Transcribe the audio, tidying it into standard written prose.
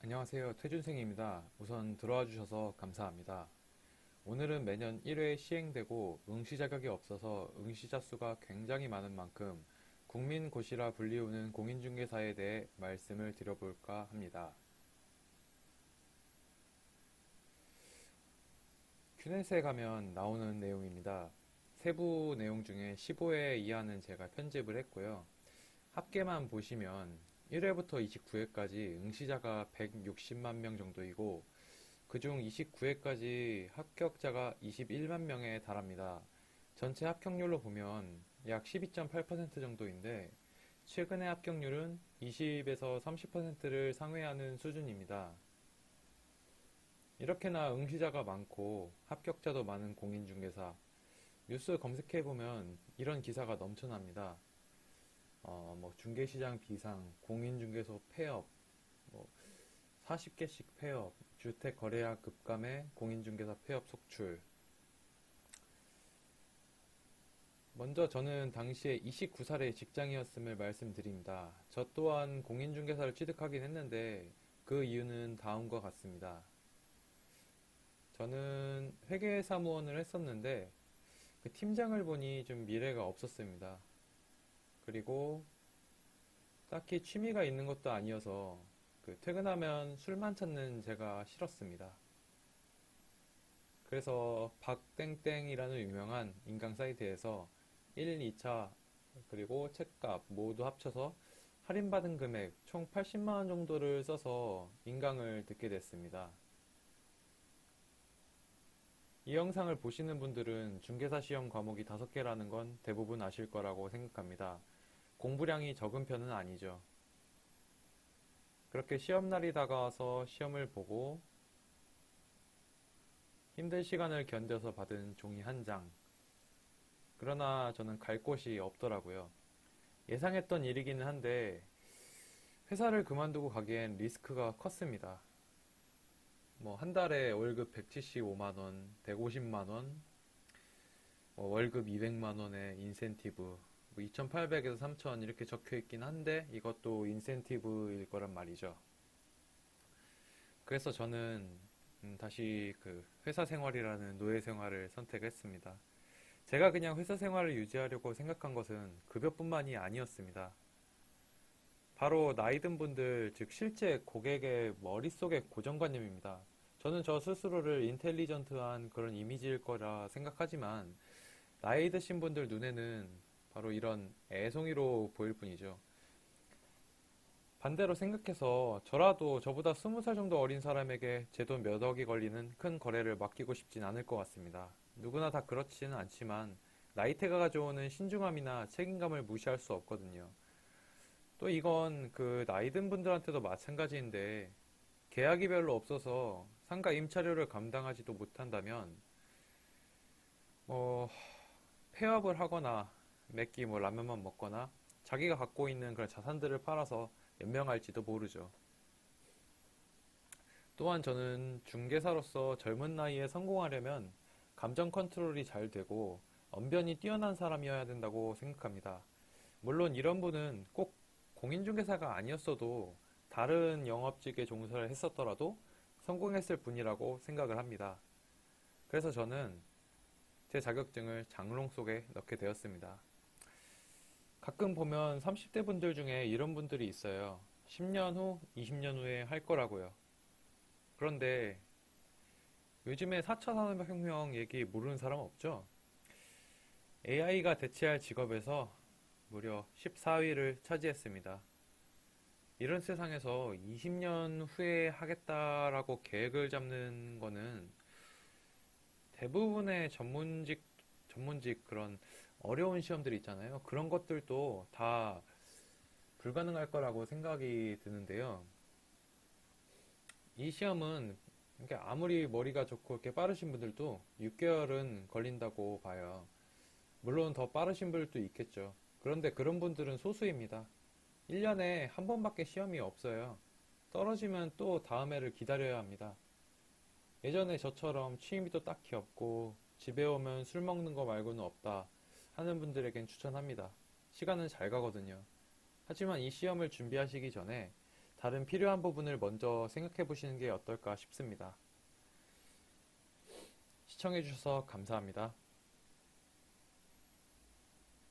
안녕하세요. 퇴준생입니다. 우선 들어와 주셔서 감사합니다. 오늘은 매년 1회 시행되고 응시 자격이 없어서 응시자 수가 굉장히 많은 만큼 국민고시라 불리우는 공인중개사에 대해 말씀을 드려볼까 합니다. 큐넷에 가면 나오는 내용입니다. 세부 내용 중에 15회 이하는 제가 편집을 했고요. 합계만 보시면 1회부터 29회까지 응시자가 160만 명 정도이고 그중 29회까지 합격자가 21만 명에 달합니다. 전체 합격률로 보면 약 12.8% 정도인데 최근의 합격률은 20에서 30%를 상회하는 수준입니다. 이렇게나 응시자가 많고 합격자도 많은 공인중개사, 뉴스 검색해보면 이런 기사가 넘쳐납니다. 중개시장 비상, 공인중개소 폐업, 뭐 40개씩 폐업, 주택거래약 급감에 공인중개사 폐업 속출. 먼저 저는 당시에 29살의 직장이었음을 말씀드립니다. 저 또한 공인중개사를 취득하긴 했는데 그 이유는 다음과 같습니다. 저는 회계사무원을 했었는데 그 팀장을 보니 좀 미래가 없었습니다. 그리고 딱히 취미가 있는 것도 아니어서 퇴근하면 술만 찾는 제가 싫었습니다. 그래서 박땡땡이라는 유명한 인강 사이트에서 1, 2차 그리고 책값 모두 합쳐서 할인받은 금액 총 80만 원 정도를 써서 인강을 듣게 됐습니다. 이 영상을 보시는 분들은 중개사 시험 과목이 5개라는 건 대부분 아실 거라고 생각합니다. 공부량이 적은 편은 아니죠. 그렇게 시험날이 다가와서 시험을 보고 힘든 시간을 견뎌서 받은 종이 한 장. 그러나 저는 갈 곳이 없더라고요. 예상했던 일이기는 한데 회사를 그만두고 가기엔 리스크가 컸습니다. 한 달에 월급 175만 원, 150만 원, 월급 200만 원의 인센티브, 2,800에서 3,000 이렇게 적혀 있긴 한데 이것도 인센티브일 거란 말이죠. 그래서 저는 다시 그 회사 생활이라는 노예 생활을 선택했습니다. 제가 그냥 회사 생활을 유지하려고 생각한 것은 급여뿐만이 아니었습니다. 바로 나이 든 분들, 즉 실제 고객의 머릿속의 고정관념입니다. 저는 저 스스로를 인텔리전트한 그런 이미지일 거라 생각하지만 나이 드신 분들 눈에는 바로 이런 애송이로 보일 뿐이죠. 반대로 생각해서 저라도 저보다 20살 정도 어린 사람에게 제 돈 몇 억이 걸리는 큰 거래를 맡기고 싶진 않을 것 같습니다. 누구나 다 그렇지는 않지만 나이테가 가져오는 신중함이나 책임감을 무시할 수 없거든요. 또 이건 그 나이 든 분들한테도 마찬가지인데 계약이 별로 없어서 상가 임차료를 감당하지도 못한다면 뭐 폐업을 하거나 매끼 라면만 먹거나 자기가 갖고 있는 그런 자산들을 팔아서 연명할지도 모르죠. 또한 저는 중개사로서 젊은 나이에 성공하려면 감정 컨트롤이 잘 되고 언변이 뛰어난 사람이어야 된다고 생각합니다. 물론 이런 분은 꼭 공인중개사가 아니었어도 다른 영업직에 종사를 했었더라도 성공했을 분이라고 생각을 합니다. 그래서 저는 제 자격증을 장롱 속에 넣게 되었습니다. 가끔 보면 30대 분들 중에 이런 분들이 있어요. 10년 후, 20년 후에 할 거라고요. 그런데 요즘에 4차 산업혁명 얘기 모르는 사람 없죠? AI가 대체할 직업에서 무려 14위를 차지했습니다. 이런 세상에서 20년 후에 하겠다라고 계획을 잡는 거는 대부분의 전문직 그런 어려운 시험들 있잖아요. 그런 것들도 다 불가능할 거라고 생각이 드는데요. 이 시험은 그러니까 아무리 머리가 좋고 이렇게 빠르신 분들도 6개월은 걸린다고 봐요. 물론 더 빠르신 분들도 있겠죠. 그런데 그런 분들은 소수입니다. 1년에 한 번밖에 시험이 없어요. 떨어지면 또 다음 해를 기다려야 합니다. 예전에 저처럼 취미도 딱히 없고 집에 오면 술 먹는 거 말고는 없다 하는 분들에겐 추천합니다. 시간은 잘 가거든요. 하지만 이 시험을 준비하시기 전에 다른 필요한 부분을 먼저 생각해 보시는 게 어떨까 싶습니다. 시청해 주셔서 감사합니다.